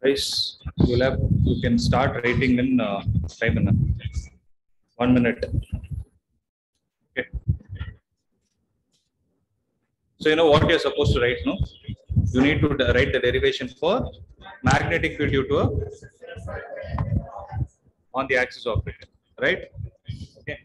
Guys, you can start writing in 5 minutes. 1 minute. Okay. So you know what you're supposed to write, no? You need to write the derivation for magnetic field due to on the axis of it, right? Okay.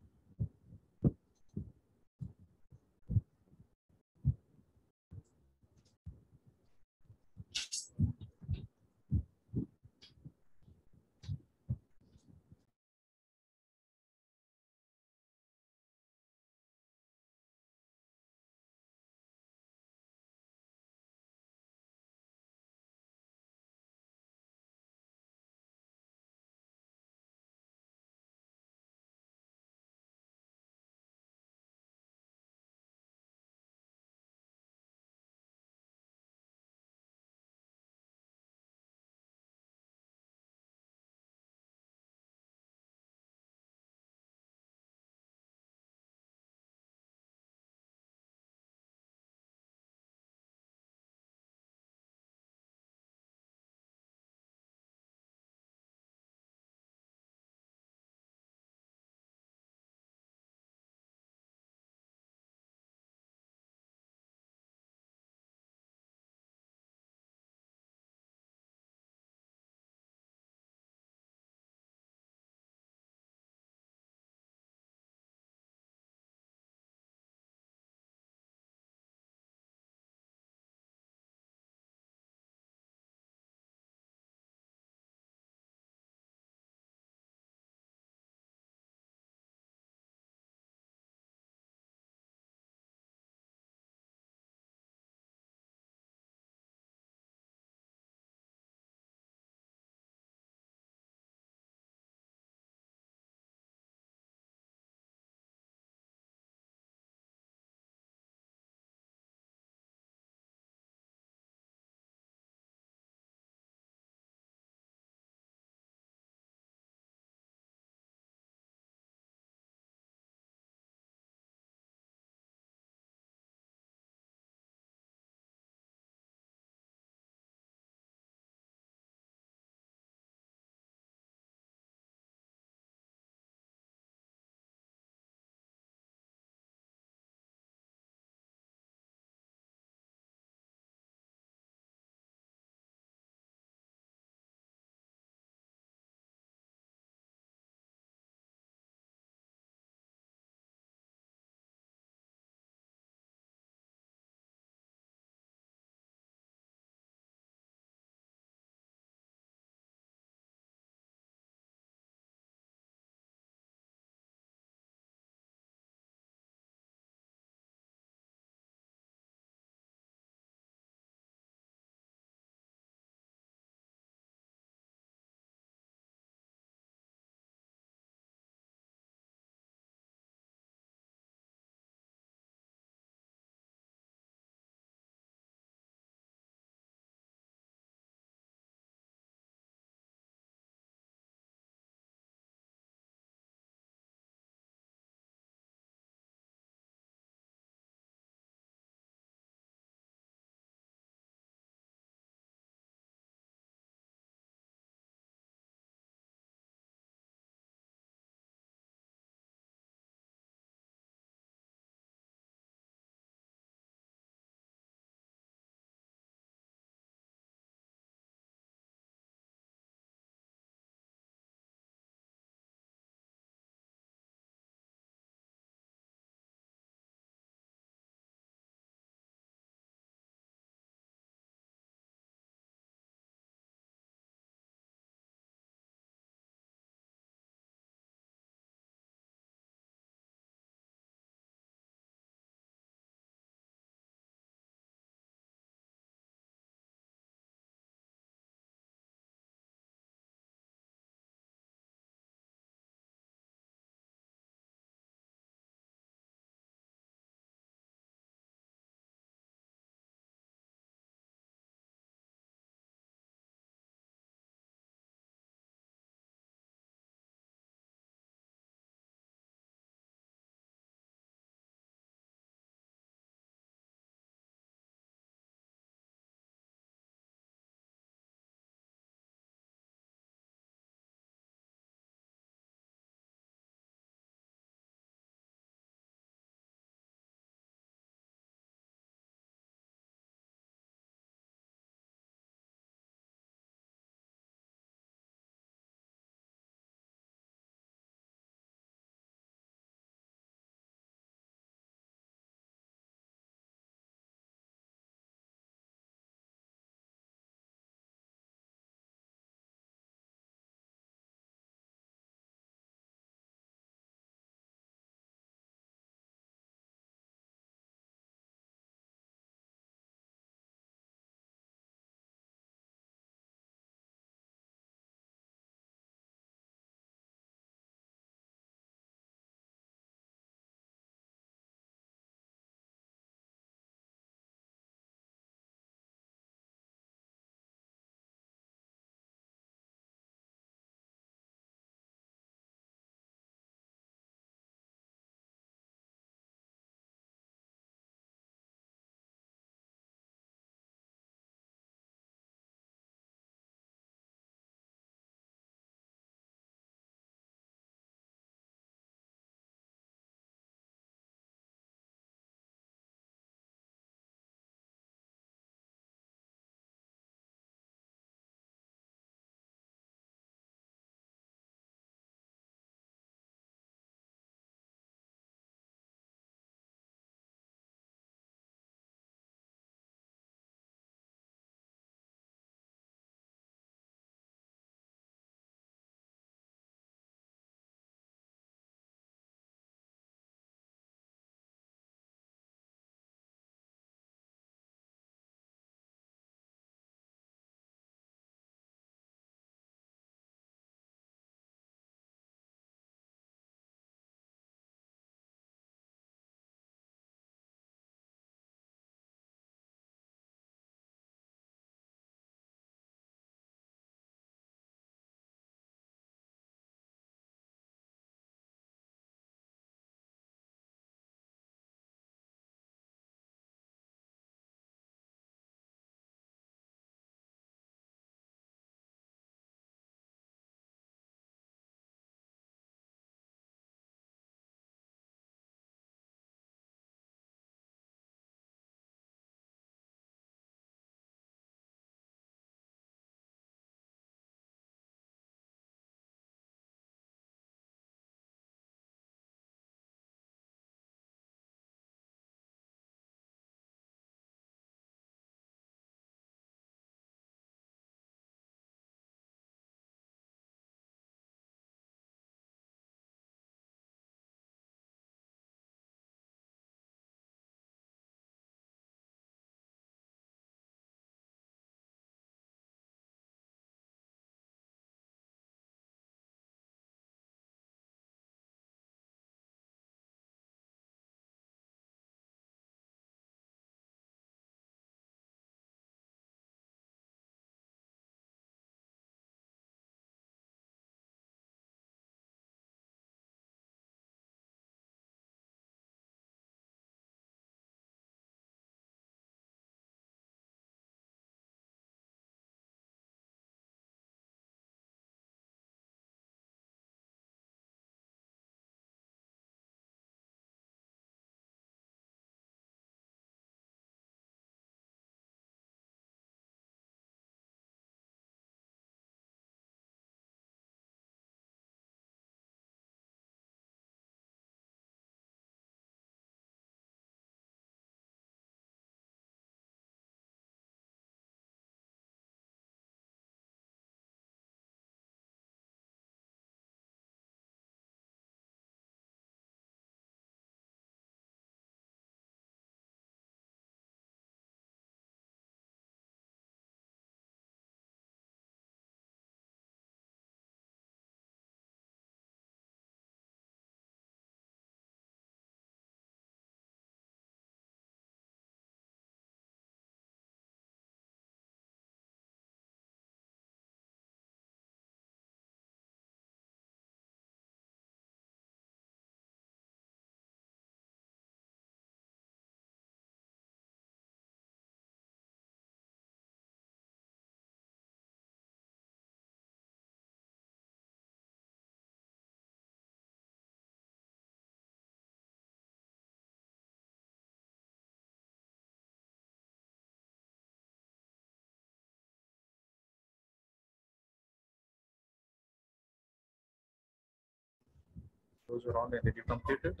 Those are online. Did you complete it?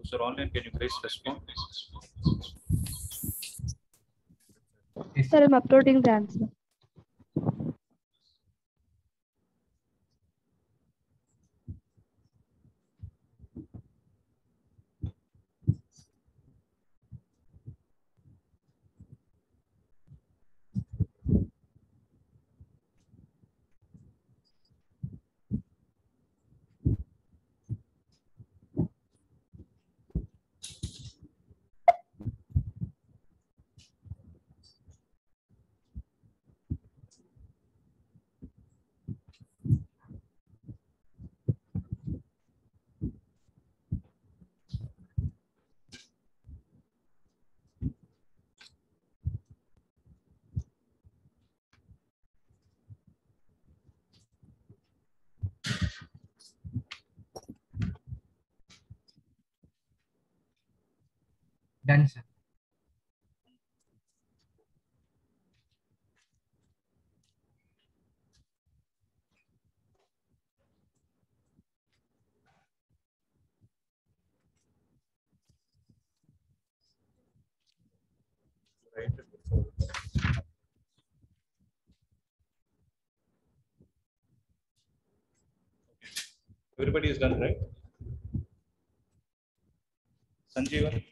Those are online. Can you please respond? Sir, I'm uploading the answer. Done, sir. Write it before. Everybody is done, right? Sanjeevan?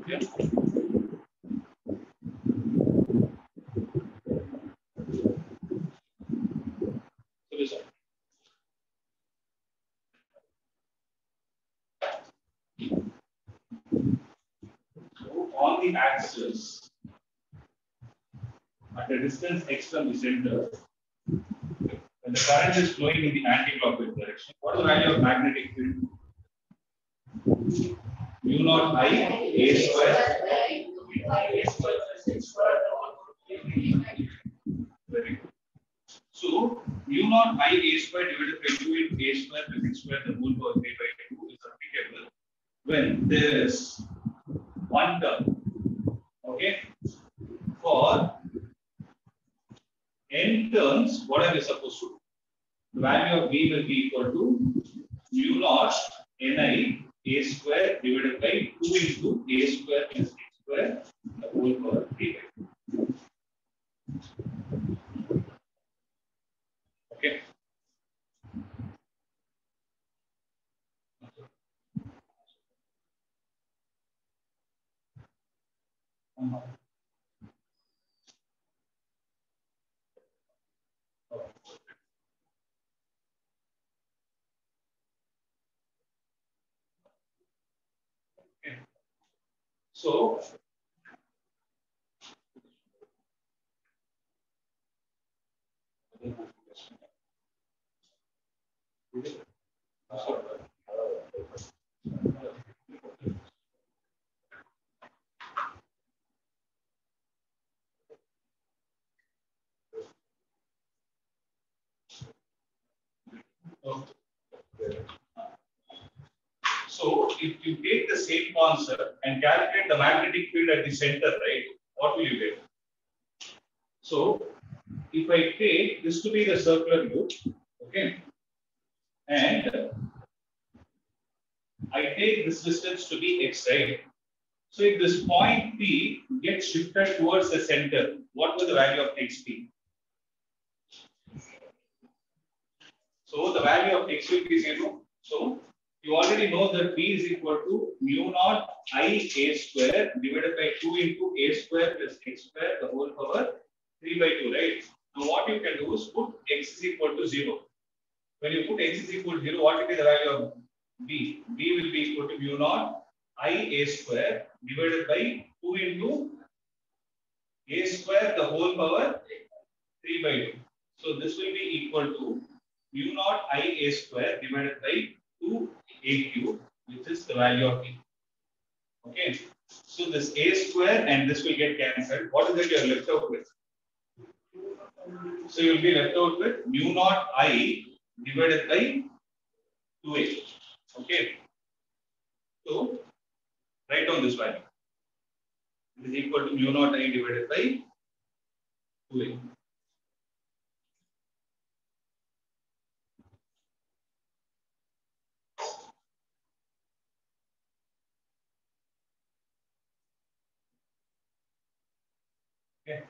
Yeah. So this one. So on the axis, at a distance x from the center, when the current is flowing in the anti-clockwise direction, what is the value of magnetic field? Mu naught I A square. Very good. So mu naught I A square divided by 2 into A square plus x square the whole power 3 by 2 is applicable when there is one term. Okay. For n terms, what are we supposed to do? The value of b will be equal to mu naught ni a square divided by 2 into a square plus x square the whole power 3 by 2. Okay. Okay. So so if you take the same concept and calculate the magnetic field at the center, right? What will you get? So if I take this to be the circular loop, okay, and I take this distance to be x, right? So if this point P gets shifted towards the center, what will the value of x be? So the value of x will be 0. So you already know that P is equal to mu naught I A square divided by 2 into A square plus x square the whole power 3 by 2, right? Now what you can do is put x is equal to 0. When you put x is equal to 0, what will be the value of b? B will be equal to mu naught I A square divided by 2 into A square the whole power 3 by 2. So this will be equal to mu naught I A square divided by 2 A cube, which is the value of b. Okay. So this A square and this will get cancelled. What is it you are left out with? So you will be left out with mu naught I divided by 2a. Okay. So write down this value. It is equal to mu naught I divided by 2a. Okay.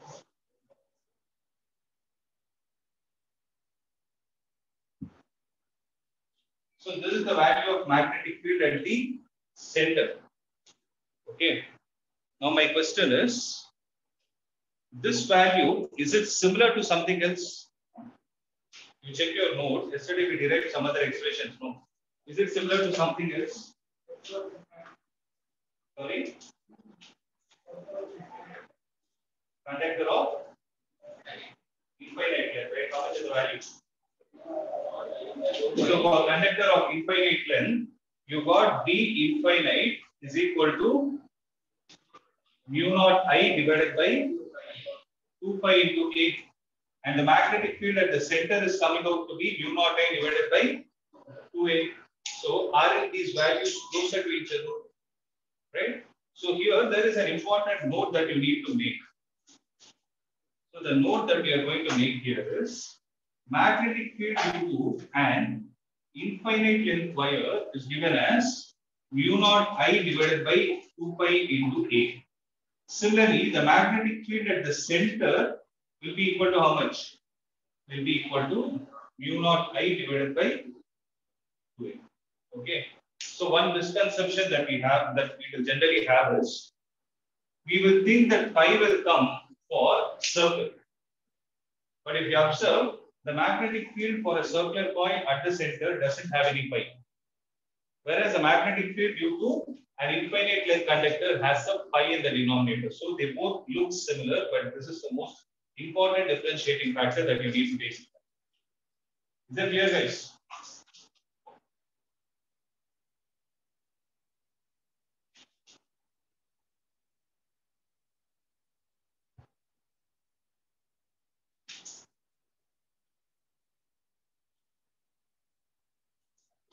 So this is the value of magnetic field at the center. Okay. Now my question is, this value, is it similar to something else? You check your notes. Yesterday we derived some other expressions. No. Is it similar to something else? Sorry? Conductor of infinite length, right? How much is the value? So for conductor of infinite length, you got d infinite is equal to mu naught I divided by 2 pi into a, and the magnetic field at the center is coming out to be mu naught I divided by 2a. So aren't these values closer to each other? Right? So here there is an important note that you need to make. So the note that we are going to make here is magnetic field due to an infinite length wire is given as mu naught I divided by 2 pi into A. Similarly, the magnetic field at the center will be equal to how much? Will be equal to mu naught I divided by 2A. Okay. So one misconception that we have, that we will generally have, is we will think that pi will come for circle. But if you observe, the magnetic field for a circular coin at the center doesn't have any pi. Whereas the magnetic field due to an infinite length conductor has some pi in the denominator. So they both look similar, but this is the most important differentiating factor that you need to take. Is that clear, guys?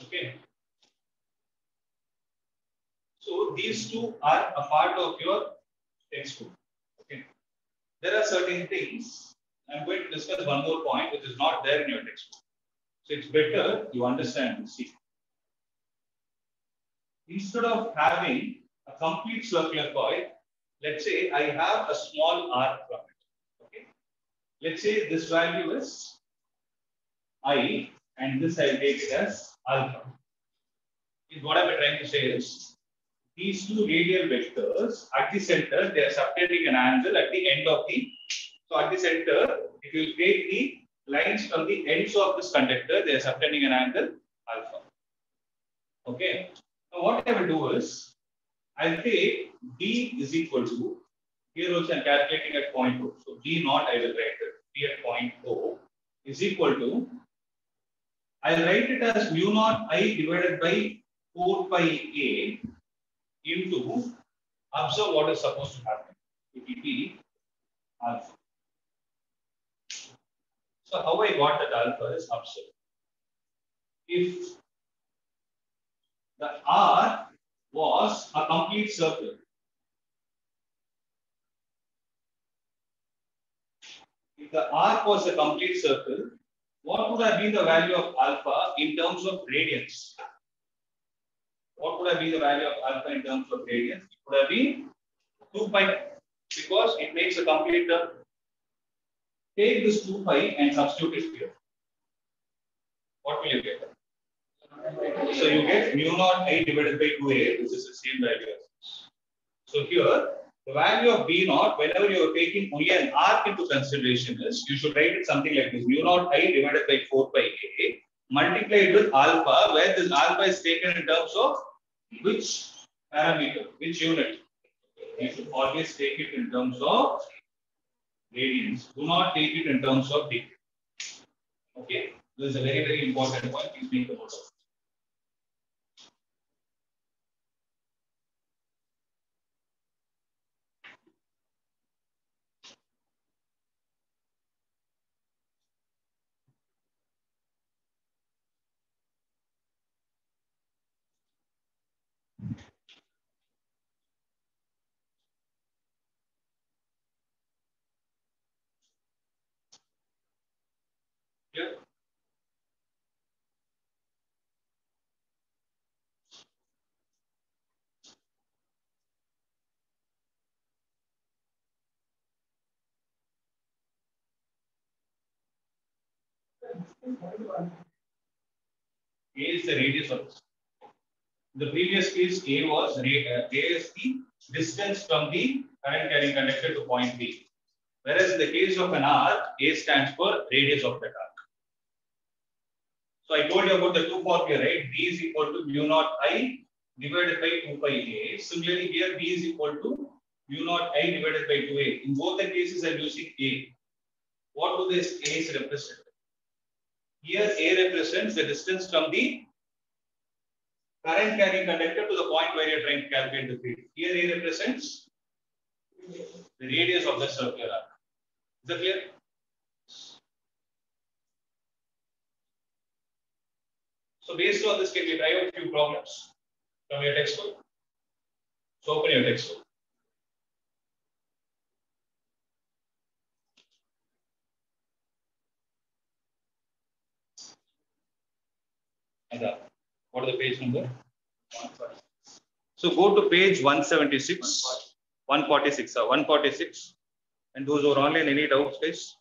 Okay. So these two are a part of your textbook. Okay. There are certain things. I'm going to discuss one more point which is not there in your textbook. So it's better you understand and see. Instead of having a complete circular coil, let's say I have a small arc from it. Okay. Let's say this value is I, and this I'll take it as alpha. What I'm trying to say is, these two radial vectors at the center, they are subtending an angle at the end of the. So at the center, if you take the lines from the ends of this conductor, they are subtending an angle alpha. Okay. Now what I will do is, I'll take D is equal to, here also I'm calculating at point O. So D naught I will write it, D at point O is equal to, I'll write it as mu naught I divided by 4 pi A into, observe what is supposed to happen. It will be alpha. So how I got that alpha is observe. If the R was a complete circle, if the arc was a complete circle, what would have been the value of alpha in terms of radians? What would have been the value of alpha in terms of radians? It would have been 2 pi, because it makes a complete term. Take this 2 pi and substitute it here. What will you get? So you get mu naught I divided by 2A, which is the same value as this. So here, the value of B naught, whenever you are taking only an arc into consideration, is you should write it something like this: mu naught I divided by 4 pi A, multiply it with alpha, where this alpha is taken in terms of which parameter, which unit. You should always take it in terms of radians. Do not take it in terms of degree. Okay, this is a very, very important point. Please make a note of it. Yeah. A is the radius of this. In the previous case, A is the distance from the current carrying conductor to point B. Whereas in the case of an arc, A stands for radius of that arc. So I told you about the two formula, right? B is equal to mu naught I divided by 2 pi A. Similarly, here B is equal to mu naught I divided by 2A. In both the cases, I'm using A. What do these A's represent? Here, A represents the distance from the current carrying conductor to the point where you're trying to calculate the field. Here, A represents the radius of the circular arc. Is that clear? So, based on this, can we try out a few problems from your textbook? So, open your textbook. And What is the page number? 146. So go to page 176, 146, 146. And those who are online, any doubts, guys?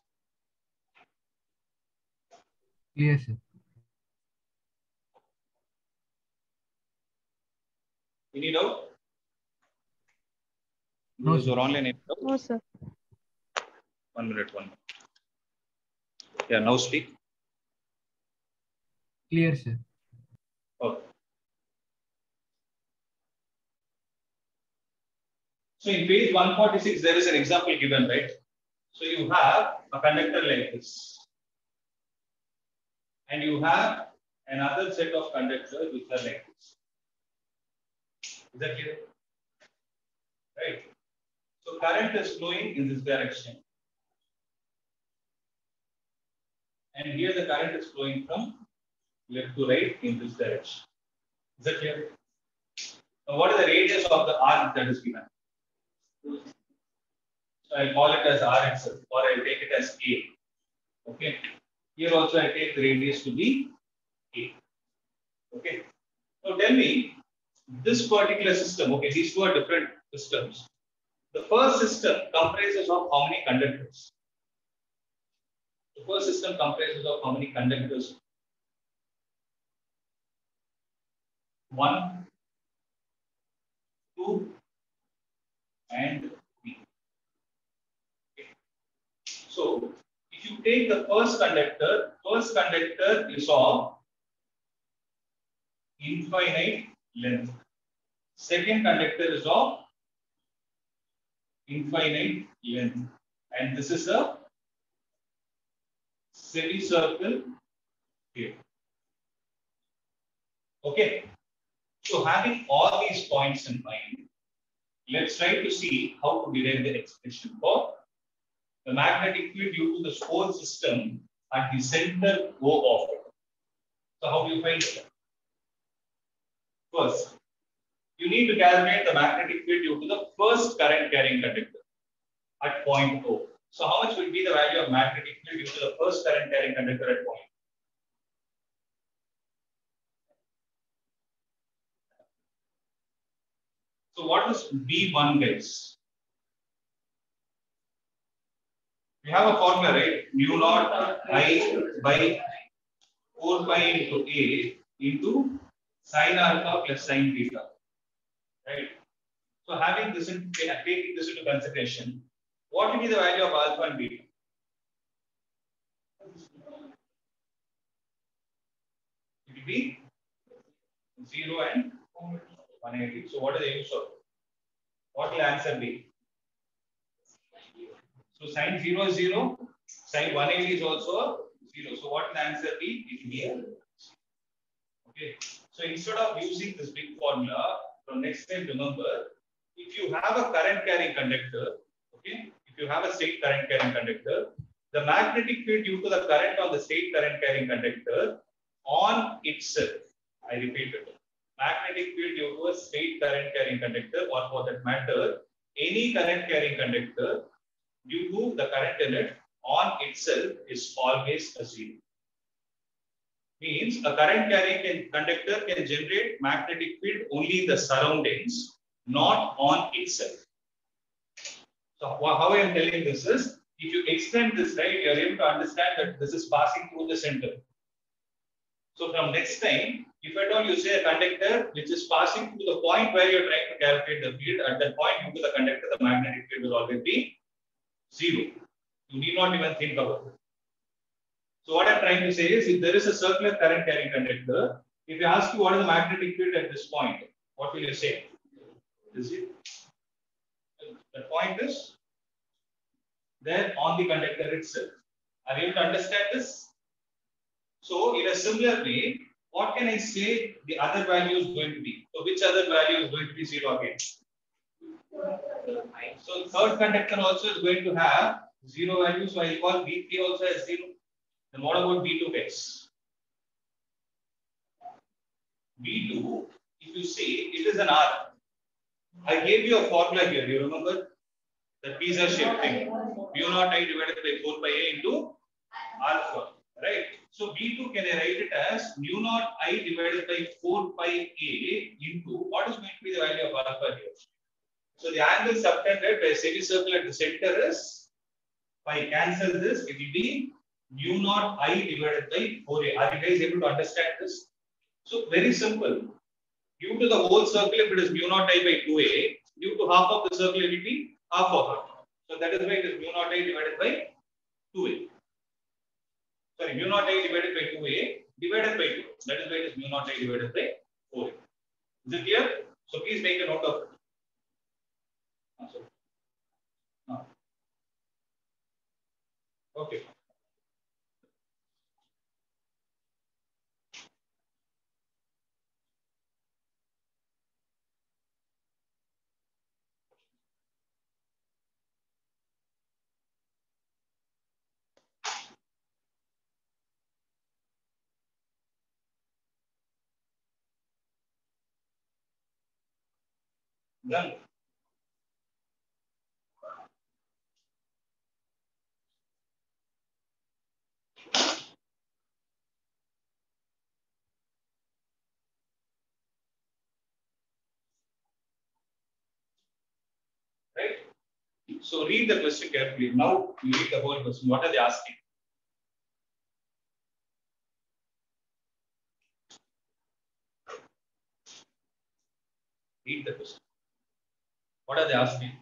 Clear, sir. Any doubt? No, Those who sir. are online, any doubt? No, sir. 1 minute, 1 minute. Yeah, now speak. Clear, sir. Okay. So in page 146, there is an example given, right? So you have a conductor like this. And you have another set of conductors which are like this. Is that clear? Right. So current is flowing in this direction. And here the current is flowing from left to right in this direction. Is that clear? Now what is the radius of the arc that is given? So I'll call it as R itself, or I'll take it as A. Okay. Here also I take the radius to be A. Okay. Now tell me, this particular system, okay, these two are different systems. The first system comprises of how many conductors? The first system comprises of how many conductors? 1, 2, and 3. Okay. So, if you take the first conductor is of infinite length. Second conductor is of infinite length. And this is a semicircle here. Okay. So having all these points in mind, let's try to see how to derive the expression for the magnetic field due to the whole system at the center O of it. So how do you find it? First, you need to calculate the magnetic field due to the first current carrying conductor at point O. So how much will be the value of magnetic field due to the first current carrying conductor at point? So what is V1, guys? We have a formula, right? Mu naught I by 4 pi into A into sin alpha plus sin theta. Right? So having this in, taking this into consideration, what will be the value of alpha and beta? It will be 0 and 180. So what is the use of? What will answer be? So sin 0 is 0, sin 180 is also 0. So what will answer be? It will be a. Okay. So instead of using this big formula, from next time remember, if you have a current carrying conductor, okay, if you have a straight current carrying conductor, the magnetic field due to the current on the straight current carrying conductor on itself, I repeat it, magnetic field due to a straight current carrying conductor, or for that matter, any current carrying conductor due to the current in it on itself is always a 0. Means a current carrying conductor can generate magnetic field only in the surroundings, not on itself. So how I am telling this is, if you extend this, right, you are able to understand that this is passing through the center. So from next time, if at all you say a conductor which is passing through the point where you are trying to calculate the field, at that point due to the conductor, the magnetic field will always be 0. You need not even think about it. So what I'm trying to say is, if there is a circular current carrying conductor, if you ask you what is the magnetic field at this point, what will you say? Is it? The point is there on the conductor itself. Are you able to understand this? So in a similar way, what can I say the other value is going to be? So which other value is going to be 0 again? So third conductor also is going to have 0 value. So I call V3 also as 0. Then what about V2 guys? V2, if you see, it is an R. I gave you a formula here. You remember? The Pisa shape thing. Mu naught I divided by 4 pi A into alpha. Right? So V2 can I write it as mu naught I divided by 4 pi A into what is going to be the value of alpha here? So the angle subtended by a semicircle at the center is, if I cancel this, it will be mu naught I divided by 4A. Are you guys able to understand this? So very simple. Due to the whole circle, if it is mu naught I by 2A, due to half of the circle, it will be half of it. So that is why it is mu naught I divided by 2A. Sorry, mu naught I divided by 2A divided by 2. That is why it is mu naught I divided by 4A. Is it clear? So please make a note of it. Okay. Done. Right? So read the question carefully. Now you read the whole question. What are they asking? Read the question. What are they asking?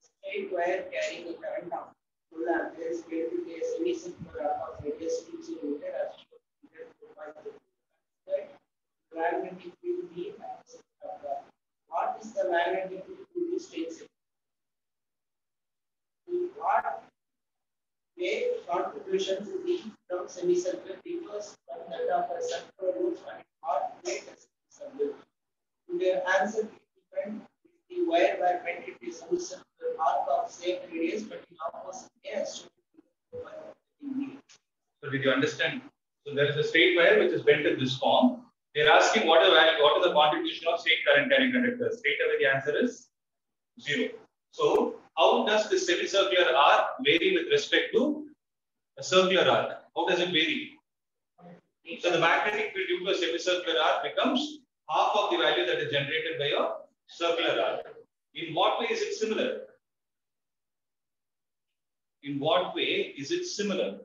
Straight wire carrying a current of full ampere is made with a semicircular arc of radius 2 cm as shown. Magnetic field B and what is the magnetic field B states? In what way contribution to the from semicircle differs from that of a circular roof and what way does semicircle? Their answer depend if the wire were meant to be semicircular arc of same radius but in opposite as So did you understand? So there is a straight wire which is bent in this form. They are asking what is the contribution of straight current carrying conductor. Straight away the answer is 0. So how does the semicircular arc vary with respect to a circular arc? How does it vary? So the magnetic field due to a semicircular arc becomes half of the value that is generated by a circular arc. In what way is it similar? In what way is it similar?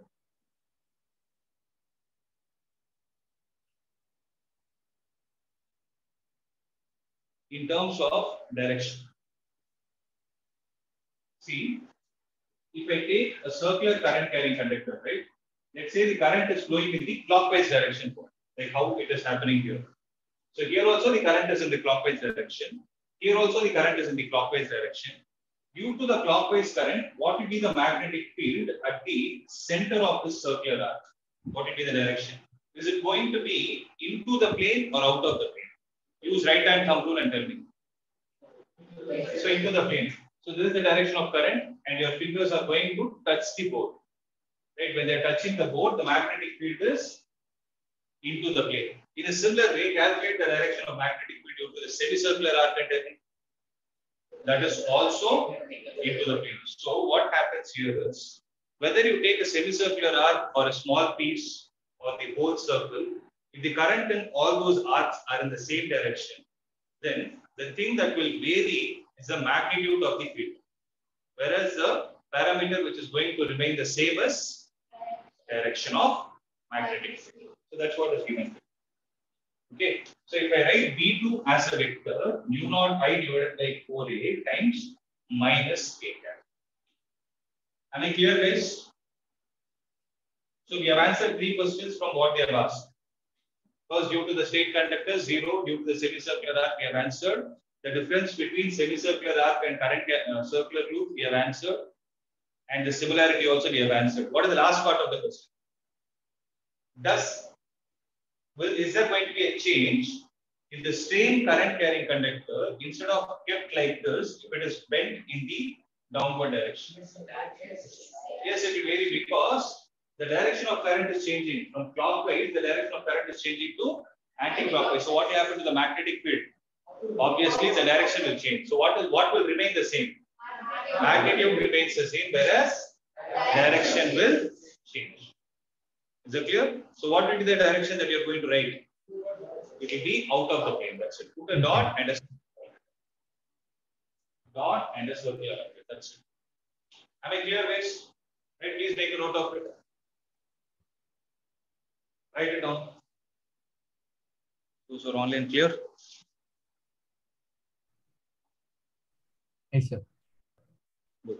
In terms of direction. See, if I take a circular current carrying conductor, right? Let's say the current is flowing in the clockwise direction, like how it is happening here. So here also the current is in the clockwise direction. Here also the current is in the clockwise direction. Due to the clockwise current, what will be the magnetic field at the center of this circular arc? What will be the direction? Is it going to be into the plane or out of the plane? Use right hand thumb rule and tell me. So into the plane. So this is the direction of current and your fingers are going to touch the board. Right? When they are touching the board, the magnetic field is into the plane. In a similar way, calculate the direction of magnetic field due to the semicircular arc and everything. That is also into the plane. So what happens here is, whether you take a semicircular arc or a small piece or the whole circle, if the current in all those arcs are in the same direction, then the thing that will vary is the magnitude of the field. Whereas the parameter which is going to remain the same is direction of magnetic field. So that's what is given. Okay. So if I write V2 as a vector, mu naught I divided by 4A times minus A cap. Am I clear, guys? So we have answered 3 questions from what they have asked. First, due to the straight conductor, 0. Due to the semicircular arc, we have answered. The difference between semicircular arc and current circular loop, we have answered. And the similarity also we have answered. What is the last part of the question? Is there going to be a change if the same current carrying conductor, instead of kept like this, if it is bent in the downward direction? Yes, it will vary because the direction of current is changing. From clockwise, the direction of current is changing to anti-clockwise. So what will happen to the magnetic field? Obviously, the direction will change. So what will remain the same? Magnitude remains the same, whereas direction will change. Is that clear? So what will be the direction that you are going to write? It will be out of the plane. That's it. Put a dot and a circular. That's it. Am I clear, guys? Right? Please make a note of it. Write it down. Those who are online, clear? Yes, sir. Good.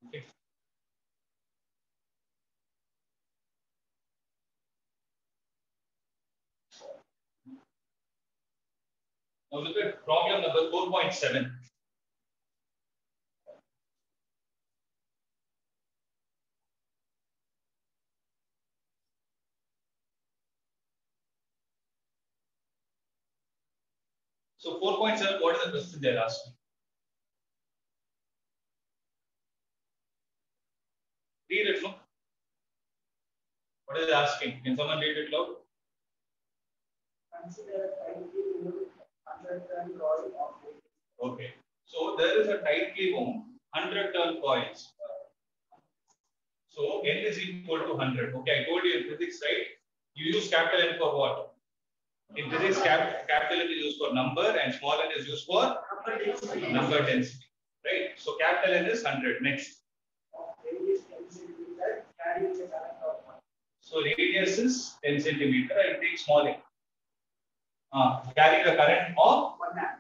Okay. Now look at problem number 4.7. So 4.7, what is the question they are asking? Read it, no? What is it asking? Can someone read it loud? Consider a tightly wound 100-ton coil of weight. Okay. So there is a tightly wound 100-ton coils. So N is equal to 100. Okay, I told you in physics, right? You use capital N for what? In physics, capital N is used for number and small n is used for number density. Right? So capital N is 100. Next. Radius 10 centimeter carrying a current of 1. So radius is 10 centimeter. I take small n. Carry the current of 1 amp.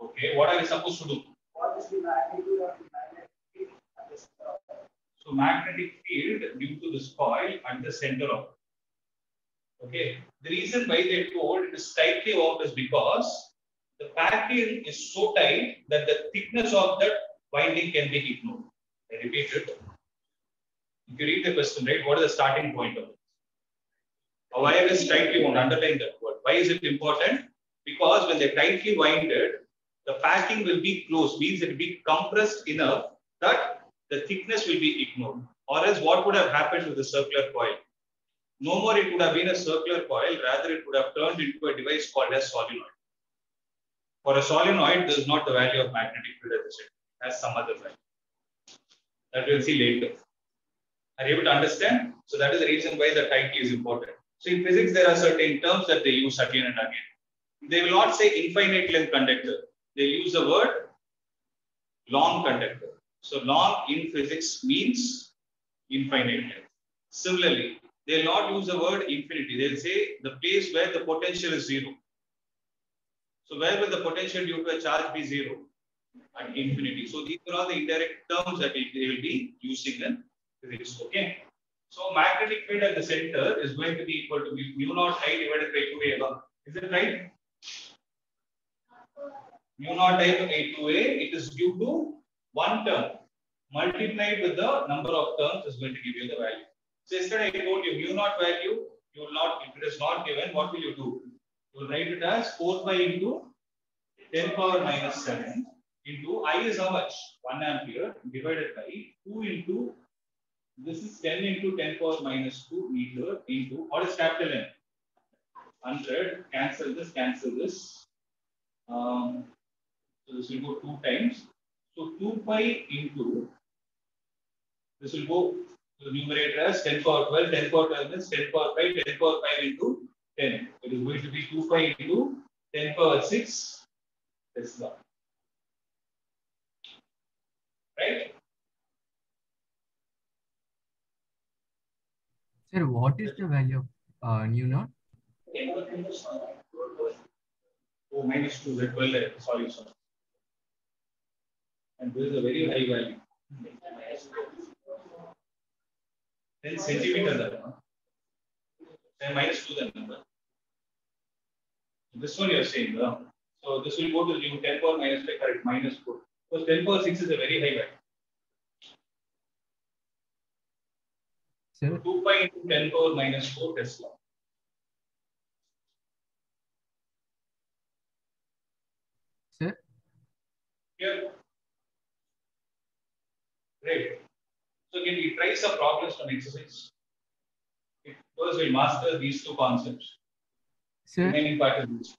Okay. What are we supposed to do? What is the magnitude of the magnetic field at the center of it? So magnetic field due to this coil at the center of it. Okay. The reason why they told it is tightly wound is because the packing is so tight that the thickness of that winding can be ignored. I repeat it. If you read the question, right, what is the starting point of it? A wire is tightly wound. Underline that word. Why is it important? Because when they tightly winded, the packing will be closed, means it will be compressed enough that the thickness will be ignored. Or else what would have happened with the circular coil? No more it would have been a circular coil, rather it would have turned into a device called as solenoid. For a solenoid, this is not the value of magnetic field at the center. It has some other value. That we'll see later. Are you able to understand? So that is the reason why the tightly is important. So in physics, there are certain terms that they use again and again. They will not say infinite length conductor. They use the word long conductor. So long in physics means infinite length. Similarly, they will not use the word infinity. They will say the place where the potential is zero. So where will the potential due to a charge be zero? At infinity. So these are all the indirect terms that they will be using in physics. Okay. So magnetic field at the center is going to be equal to mu naught I divided by 2a. Is it right? Mu naught I by 2a. It is due to one term multiplied with the number of terms is going to give you the value. So yesterday I told you mu naught value. You will not, if it is not given, what will you do? You will write it as 4 pi into 10 power minus 7 into I is how much? 1 ampere divided by 2 into this is 10 into 10 power minus 2 meter into what is capital N? 100. Cancel this, cancel this. So this will go 2 times. So 2 pi into this will go to the numerator as 10 power 12. 10 power 12 means 10 power 5. 10 power 5 into 10. It is going to be 2 pi into 10 power 6 Tesla. Right? Sir, what is the value of nu naught? Oh, minus 2, that 12, sorry. And this is a very high value. 10 centimeter that. Then minus 2 the number. This one you are saying, so this will go to you 10 power minus 5, correct, minus 4. Because 10 power 6 is a very high value. Sir, 2 pi into 10 power minus 4 Tesla. sir, Here. Great. So again, we try some problems from exercise. First, we master these two concepts. sir, Remaining part of this.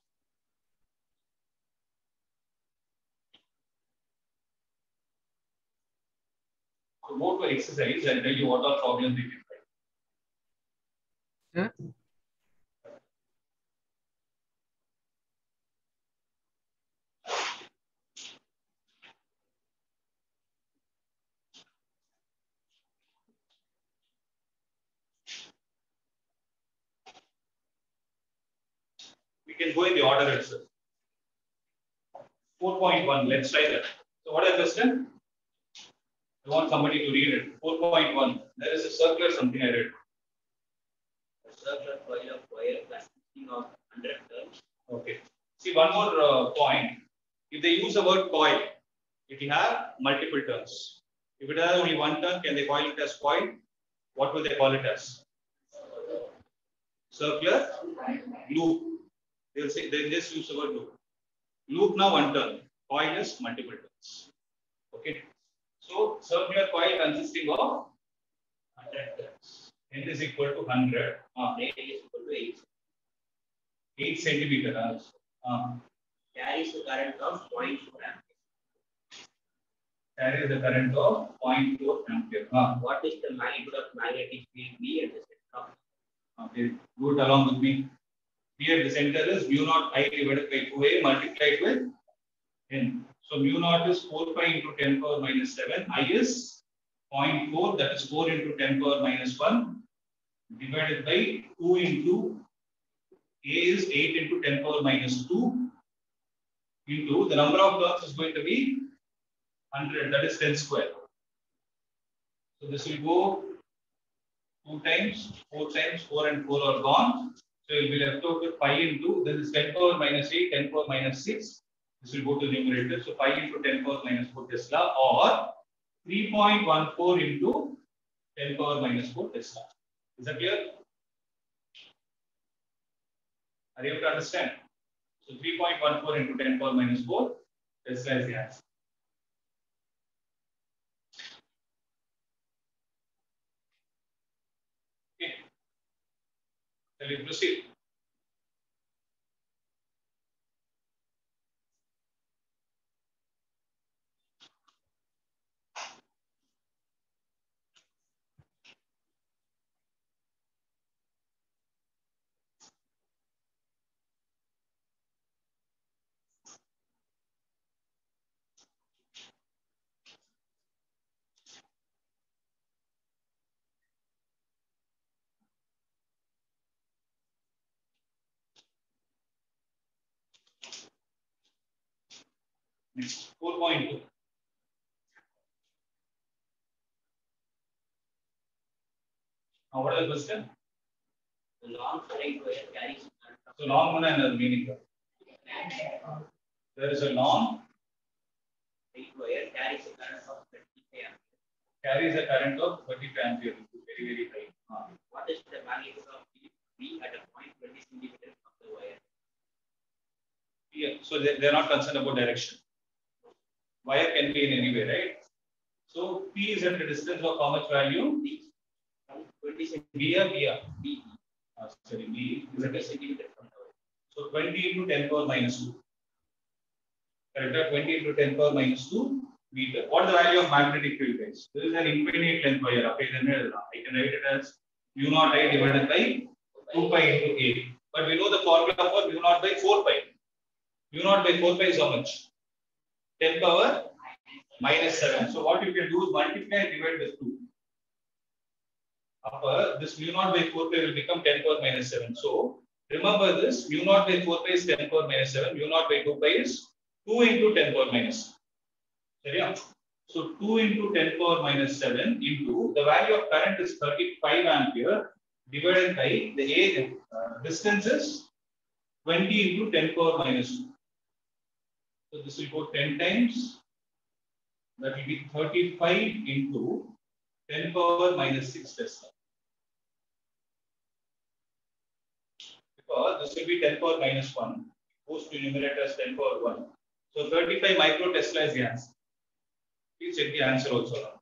So go to exercise and tell you what are problems we can try. sir. We can go in the order itself. 4.1, let's try that. So what is the question? I want somebody to read it. 4.1. There is a circular something I read. A circular coil of wire consisting of 100 turns. Okay. See one more point. If they use the word coil, it will have multiple turns. If it has only one turn, can they call it as coil? What will they call it as? Circular loop. They will say they just use the word loop. Loop now one turn. Coil is multiple turns. Okay. So circular coil consisting of 100 turns. N is equal to 100. Rate is equal to 8. 8 centimeter. Carries the current of 0.4 ampere. Carries the current of 0.4 ampere. What is the magnitude of magnetic field B at the center? Okay, do it along with me. Here the center is mu naught I divided by 2a multiplied with n. So mu naught is 4 pi into 10 power minus 7. I is 0.4, that is 4 into 10 power minus 1 divided by 2 into a is 8 into 10 power minus 2 into the number of turns is going to be 100, that is 10 square. So this will go 2 times, 4 times, 4 and 4 are gone. So it will be left out with pi into, this is 10 power minus 8, 10 power minus 6. This will go to the numerator. So pi into 10 power minus 4 Tesla or 3.14 into 10 power minus 4 Tesla. Is that clear? Are you able to understand? So 3.14 into 10 power minus 4 Tesla is the answer. Okay. Shall we proceed? Next, 4.2. Now, what is the question? The long straight wire carries current of So, long one and meaning. There is a long straight wire carries a current of 35 ampere. carries a current of 35 ampere, very, very high. What is the magnitude of B at a point 20 centimeters of the wire? Yeah, so they are not concerned about direction. Wire can be in any way, right? So P is at a distance of how much value? B. 20 centimeters. B. Sorry, B is at 20 a centimeters from the wire. So 20 into 10 power minus 2. Correct? 20 into 10 power minus 2 meter. What is the value of magnetic field, guys? This is an infinite length wire. Okay, then I can write it as mu naught I divided by 2 pi into A. But we know the formula for mu naught by 4 pi. Mu naught by 4 pi is how much? 10 power minus 7. So what you can do is multiply and divide with 2. Upper, this mu naught by 4 pi will become 10 power minus 7. So remember this, mu naught by 4 pi is 10 power minus 7. Mu naught by 2 pi is 2 into 10 power minus 7. So 2 into 10 power minus 7 into the value of current is 35 ampere divided by the distance is 20 into 10 power minus 2. So this will go 10 times. That will be 35 into 10 power minus 6 Tesla. Because this will be 10 power minus 1. Goes to numerator as 10 power 1. So 35 micro Tesla is the answer. Please check the answer also now.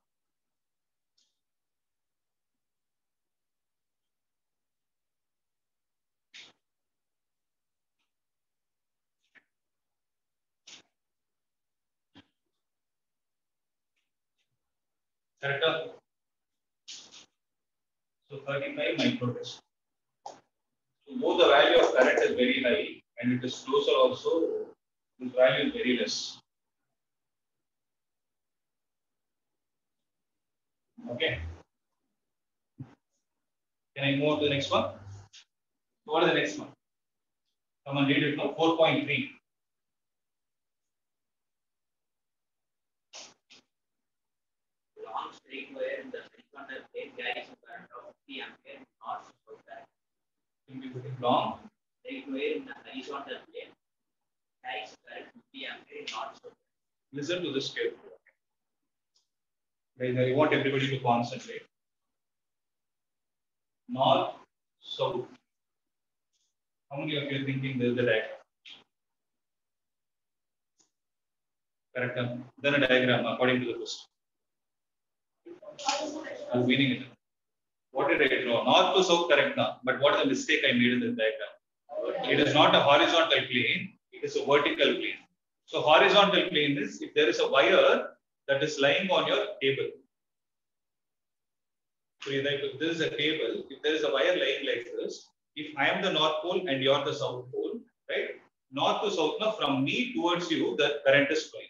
Correct? So 35 micro Tesla. So though the value of current is very high and it is closer also, this value is very less. Okay. Can I move on to the next one? So what is the next one? Come on, read it now. 4.3. Long straight wire in the horizontal plane carries a current of 50 ampere north south direction. Long. Straight wire in the horizontal plane carries a current 50 ampere north south. Listen to this carefully. I want everybody to concentrate. North, south. How many of you are thinking this is the diagram? Correct. Then a diagram according to the question. I'm meaning it. What did I draw? North to south, correct now. But what is the mistake I made in this diagram? It is not a horizontal plane, it is a vertical plane. So horizontal plane is if there is a wire that is lying on your table. So if this is a table, if there is a wire lying like this, if I am the north pole and you are the south pole, right? North to south, now from me towards you, the current is flowing.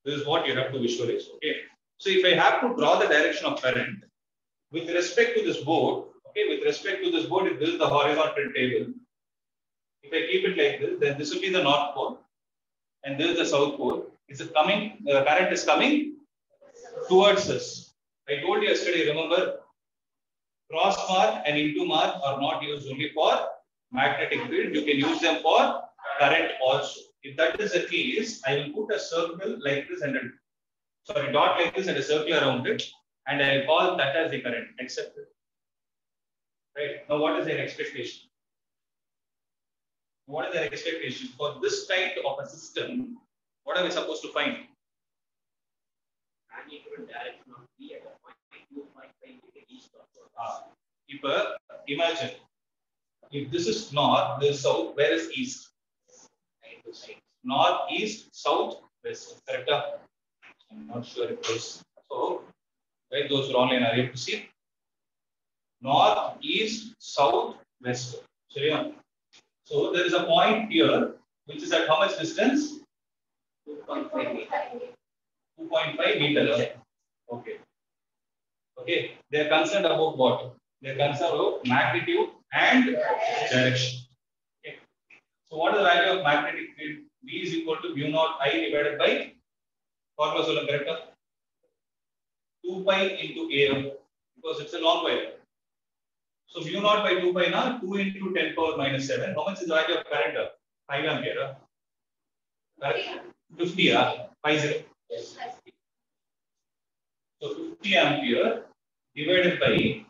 This is what you have to visualize. Okay. So if I have to draw the direction of current with respect to this board, okay, with respect to this board, if this is the horizontal table, if I keep it like this, then this will be the north pole, and this is the south pole. It's coming. Current is coming towards us. I told you yesterday. Remember, cross mark and into mark are not used only for magnetic field. You can use them for current also. If that is the case, I will put a circle like this and a dot like this and a circle around it, and I will call that as the current. Accept it. Right. Now, what is their expectation? What is their expectation for this kind of a system? What are we supposed to find? Magnitude direction of B at a point 2.5 east or Imagine if this is north, this is south. Where is east? North, east, south, west. Correct? I'm not sure if this. So, write those wrong line. Are you able to see? North, east, south, west. So there is a point here, which is at how much distance? 2.5 meters. 2.5 meters. Okay. Okay. They are concerned about what? They are concerned about magnitude and direction. Okay. So what is the value of magnetic field? V is equal to mu naught I divided by formula solar correct? 2 pi into A because it's a long wire. So mu naught by 2 pi now 2 into 10 power minus 7. How much is the value of current? 5 ampere. 50. 50. Yes. So 50 ampere divided by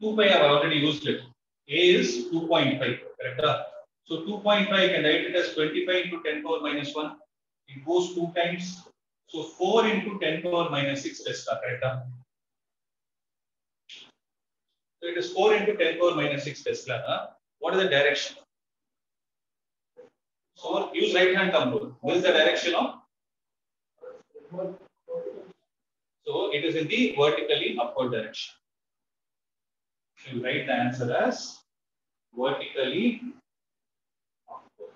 2 pi. I have already used it. A is 2.5. Correct? So 2.5 I can write it as 25 into 10 power minus 1. It goes 2 times. So 4 into 10 power minus 6 Tesla. Correct? So it is 4 into 10 power minus 6 Tesla. What is the direction? So use right hand thumb rule. What is the direction of? So it is in the vertically upward direction. So you write the answer as vertically upward.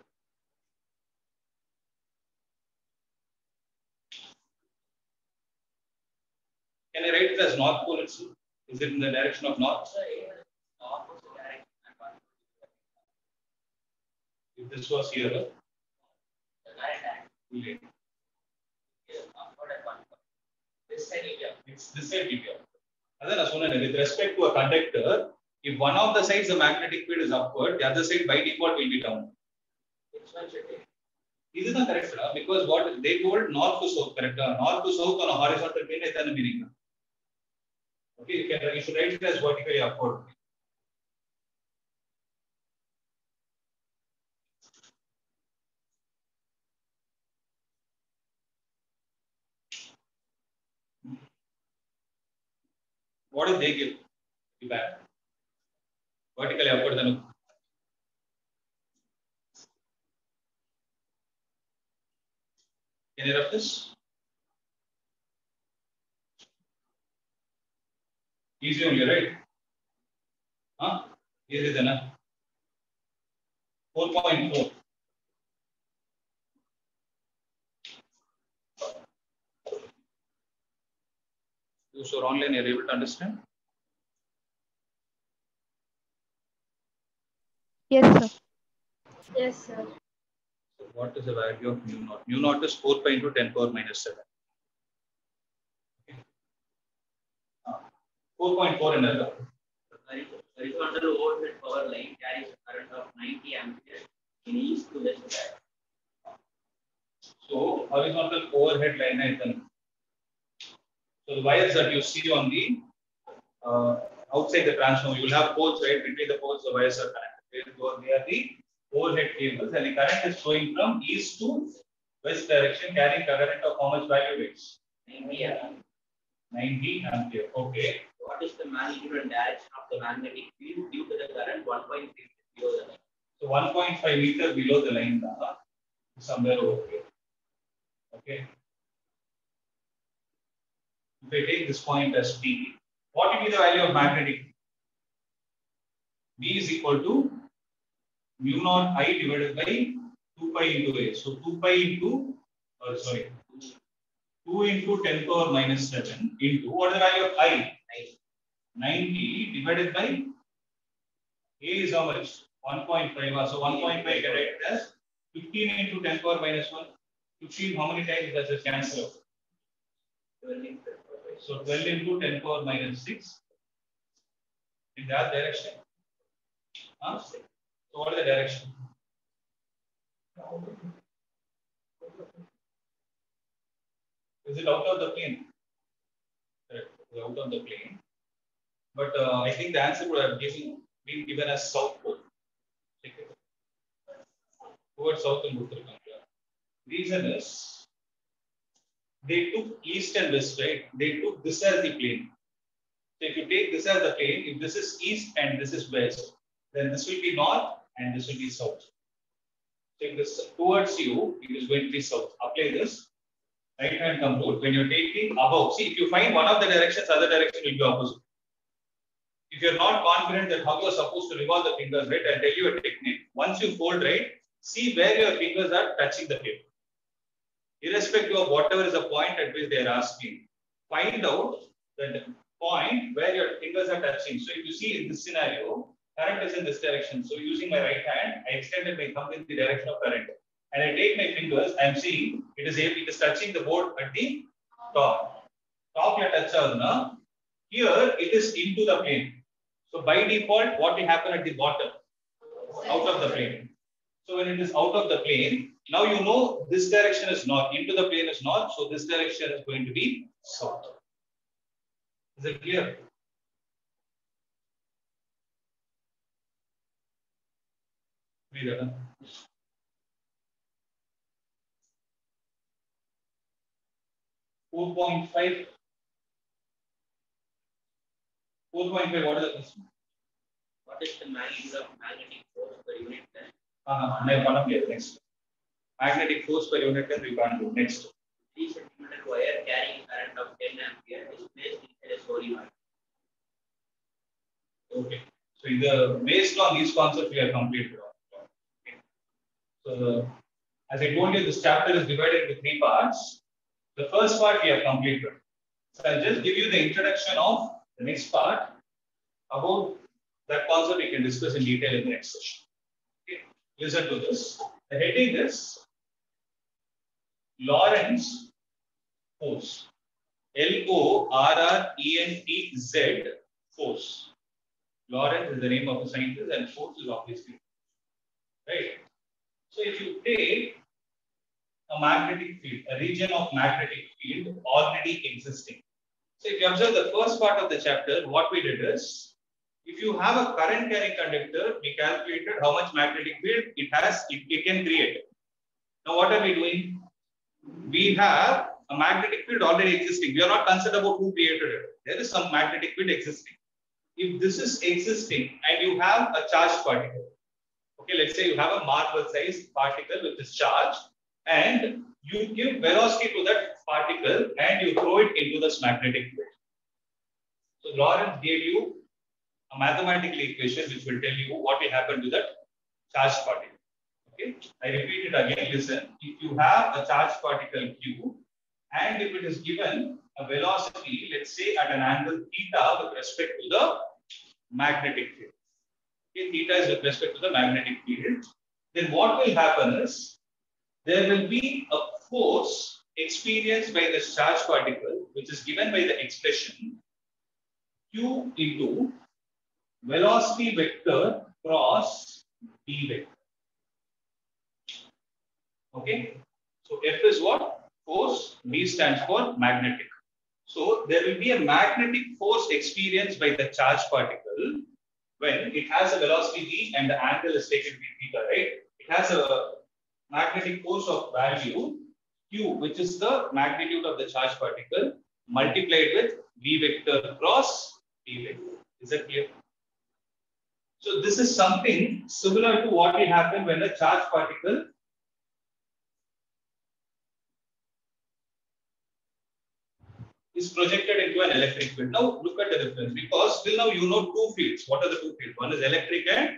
Can I write it as north pole itself? Is it in the direction of north? If this was here, This side area. It's this side area. With respect to a conductor, if one of the sides the magnetic field is upward, the other side by default will be down. Which one should take? This is not correct, because what they told north to south, correct? North to south on a horizontal plane is the meaning. Okay, you should write it as vertically upward. What did they give you back? Vertically upward then. Can you write this? Easy only, right? Huh? Easy then. 4.4. Those who are online are able to understand? Yes, sir. Yes, sir. So what is the value of mu naught? Mu naught is 4 pi into 10 power minus 7. Okay. 4.4 in another. Horizontal overhead power line carries a current of 90 amperes in east to west direction. So horizontal overhead line item. So the wires that you see on the outside the transformer, you will have poles, right? Between the poles, the wires are connected. They are the overhead cables, and the current is flowing from east to west direction, carrying a current of how much value rates? 90 amperes. 90 ampere. Okay. What is the magnitude and direction of the magnetic field due to the current 1.3 below the line? So 1.5 meter below the line, somewhere over here. Okay. If I take this point as P, what will be the value of magnetic? B is equal to mu naught I divided by 2 pi into A. So 2 pi into, 2 into 10 power minus 7 into, what is the value of I? 90 divided by A is how much? 1.5. So 1.5 I can write it as 15 into 10 power minus 1. 15, how many times does it cancel? So 12 into 10 power minus 6 in that direction. So what is the direction? Is it out of the plane? Correct. Out of the plane. But I think the answer would have been given as south pole. Towards south and north. Reason is they took east and west, right? They took this as the plane. So if you take this as the plane, if this is east and this is west, then this will be north and this will be south. So if this towards you, it is going to be south. Apply this. Right hand thumb rule. When you're taking above, see if you find one of the directions, other direction will be opposite. If you're not confident that how you're supposed to revolve the fingers, right? I'll tell you a technique. Once you fold right, see where your fingers are touching the paper. Irrespective of whatever is the point at which they are asking, find out the point where your fingers are touching. So if you see in this scenario, current is in this direction. So using my right hand, I extended my thumb in the direction of current. And I take my fingers, I am seeing it is touching the board at the top. Top you touch now. Here it is into the plane. So by default, what will happen at the bottom? Out of the plane. So when it is out of the plane, now you know this direction is north, into the plane is north, so this direction is going to be south. Is it clear? Clear. 4.5. 4.5, what is the question? What is the magnitude of magnetic force per unit length? Next. Magnetic force per unit length we can't do. Next. 3 centimeter wire carrying current of 10 ampere is placed inside a solenoid. Okay. So based on these concepts we are completed. Okay. So as I told you, this chapter is divided into 3 parts. The first part we have completed. So I'll just give you the introduction of the next part. About that concept we can discuss in detail in the next session. Okay. Listen to this. The heading is Lorentz force. Lorentz force. Lorentz is the name of the scientist and force is obviously right. So if you take a magnetic field, a region of magnetic field already existing. So if you observe the first part of the chapter, what we did is, if you have a current carrying conductor, we calculated how much magnetic field it can create. Now what are we doing? We have a magnetic field already existing. We are not concerned about who created it. There is some magnetic field existing. If this is existing and you have a charged particle, okay, let's say you have a marble-sized particle with this charge, and you give velocity to that particle and you throw it into this magnetic field. So Lorentz gave you a mathematical equation which will tell you what will happen to that charged particle. Okay, I repeat it again. Listen, if you have a charged particle Q and if it is given a velocity, let's say at an angle theta with respect to the magnetic field. Okay, theta is with respect to the magnetic field. Then what will happen is there will be a force experienced by the charged particle, which is given by the expression Q into velocity vector cross B vector. Okay, so F is what? Force. B stands for magnetic. So there will be a magnetic force experienced by the charged particle when it has a velocity v and the angle is taken to be theta, right? It has a magnetic force of value q, which is the magnitude of the charged particle, multiplied with v vector cross b vector. Is that clear? So this is something similar to what will happen when a charged particle is projected into an electric field. Now look at the difference, because till now you know two fields. What are the two fields? One is electric and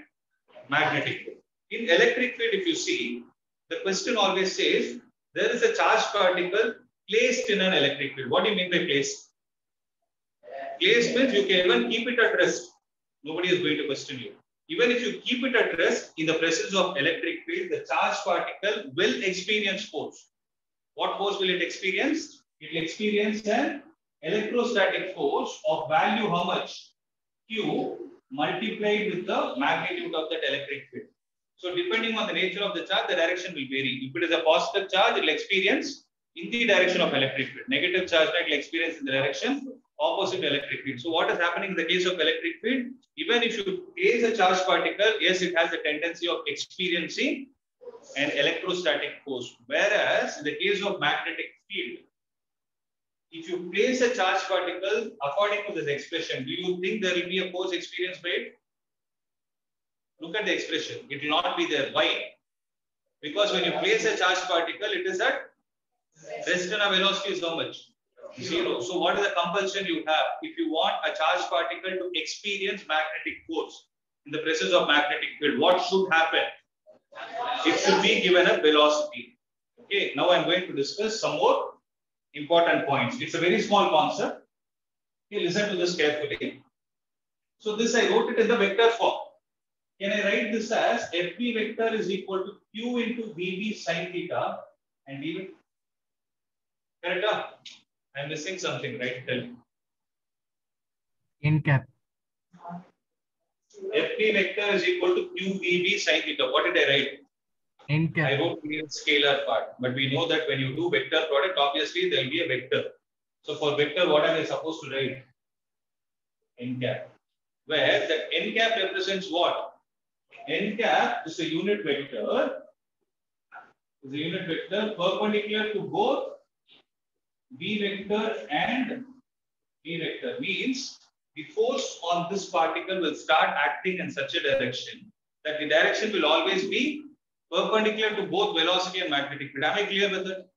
magnetic field. In electric field, if you see, the question always says there is a charged particle placed in an electric field. What do you mean by placed? Placed means you can even keep it at rest. Nobody is going to question you. Even if you keep it at rest, in the presence of electric field, the charged particle will experience force. What force will it experience? It will experience an electrostatic force of value how much? Q multiplied with the magnitude of that electric field. So depending on the nature of the charge, the direction will vary. If it is a positive charge, it will experience in the direction of electric field. Negative charge, it will experience in the direction opposite to electric field. So what is happening in the case of electric field? Even if you place a charged particle, yes, it has a tendency of experiencing an electrostatic force. Whereas in the case of magnetic field, if you place a charged particle according to this expression, do you think there will be a force experienced by it? Look at the expression. It will not be there. Why? Because when you place a charged particle, it is at rest and a velocity is how much? 0. So what is the compulsion you have? If you want a charged particle to experience magnetic force in the presence of magnetic field, what should happen? It should be given a velocity. Okay. Now I'm going to discuss some more important points. It's a very small concept. Okay, listen to this carefully. So this I wrote it in the vector form. Can I write this as FB vector is equal to Q into VB sin theta and leave it? Correct? I'm missing something, right? Tell me. N cap. FB vector is equal to Q VB sin theta. What did I write? N cap. I wrote the scalar part, but we know that when you do vector product, obviously there will be a vector. So for vector, what am I supposed to write? N cap. Where that N cap represents what? N cap is a unit vector. Is a unit vector perpendicular to both B vector and B vector. Means the force on this particle will start acting in such a direction that the direction will always be perpendicular to both velocity and magnetic field. Am I clear with it?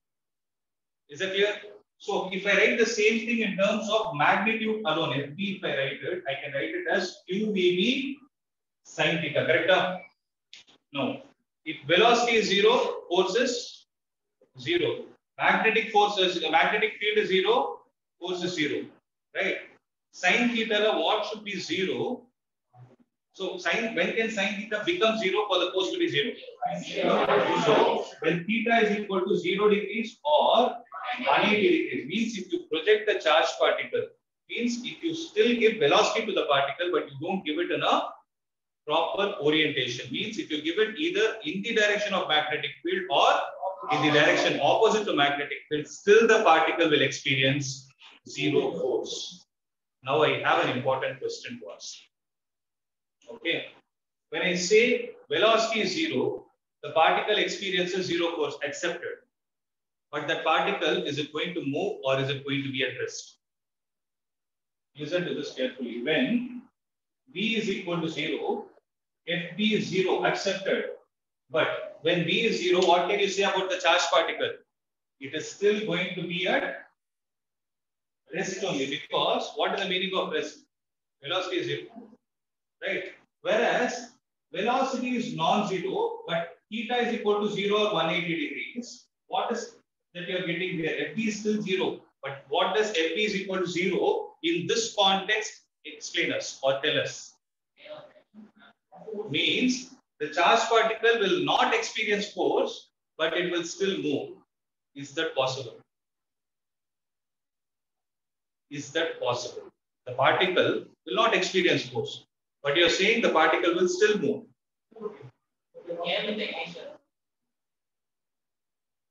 Is that clear? So if I write the same thing in terms of magnitude alone, FB, if I write it, I can write it as QVB sin theta. Correct? No. If velocity is 0, force is 0. Magnetic field is 0, force is 0. Right? Sin theta, what should be 0? So when can sin theta become 0 for the force to be 0? So when theta is equal to 0 degrees or 180 degrees means if you project the charged particle, means if you still give velocity to the particle, but you don't give it in a proper orientation, means if you give it either in the direction of magnetic field or in the direction opposite to magnetic field, still the particle will experience zero force. Now I have an important question to ask. Okay. When I say velocity is zero, the particle experiences zero force, accepted. But that particle, is it going to move or is it going to be at rest? Listen to this carefully. When V is equal to 0, FB is 0, accepted. But when V is 0, what can you say about the charged particle? It is still going to be at rest only, because what is the meaning of rest? Velocity is 0, right? Whereas velocity is non-zero, but theta is equal to 0 or 180 degrees. What is that you are getting there? FB is still 0, but what does FB is equal to 0 in this context? Explain us or tell us. Means the charged particle will not experience force, but it will still move. Is that possible? Is that possible? The particle will not experience force, but you are saying the particle will still move.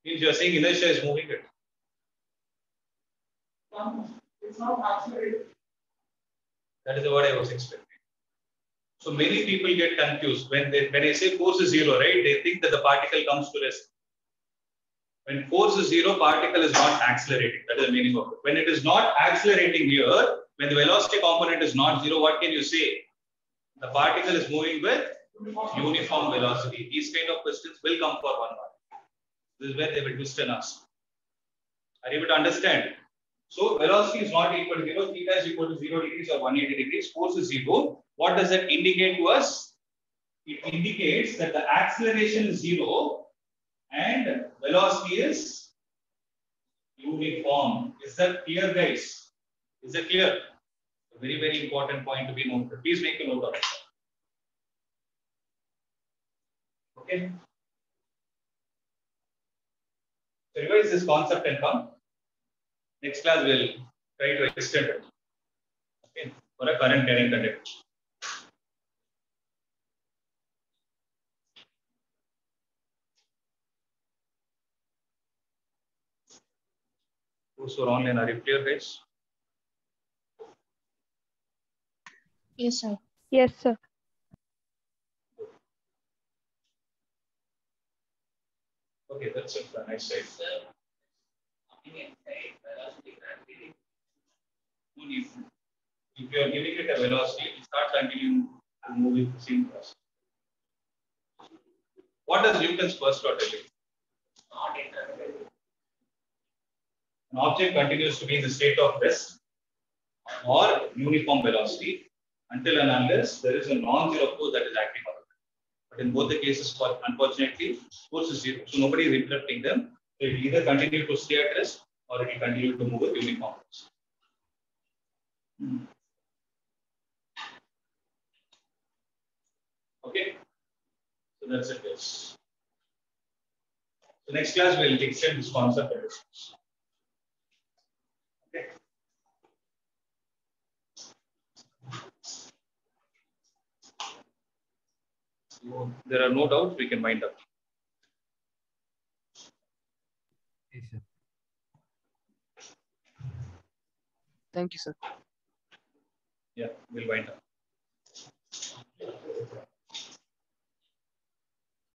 Means you are saying inertia is moving it. It's not accelerated. That is what I was expecting. So many people get confused when I say force is 0, right? They think that the particle comes to rest. When force is 0, particle is not accelerating. That is the meaning of it. When it is not accelerating here, when the velocity component is not 0, what can you say? The particle is moving with uniform velocity. These kind of questions will come for 1 mark. This is where they will twist and ask. Are you able to understand? So velocity is not equal to 0, theta is equal to 0 degrees or 180 degrees, force is 0. What does that indicate to us? It indicates that the acceleration is 0 and velocity is uniform. Is that clear, guys? Is that clear? A very, very important point to be noted. Please make a note of it. Okay. So revise this concept and come. Next class we'll try to extend it. Okay. For a current carrying conductor. Those who are online, are you clear, guys? Yes, sir. Yes, sir. Okay, that's it. The next slide. If you are giving it a velocity, it starts continuing to move with the same velocity. What does Newton's first law tell you? An object continues to be in the state of rest or uniform velocity until and unless there is a non-zero force that is acting on it. But in both the cases, unfortunately, force is 0. So nobody is interrupting them. So it will either continue to stay at rest or it will continue to move with uniform velocity. Okay. So that's it, guys. So next class we'll extend this concept and discuss. Okay. So there are no doubts, we can wind up. Yes, sir. Thank you, sir. Yeah, we'll wind up.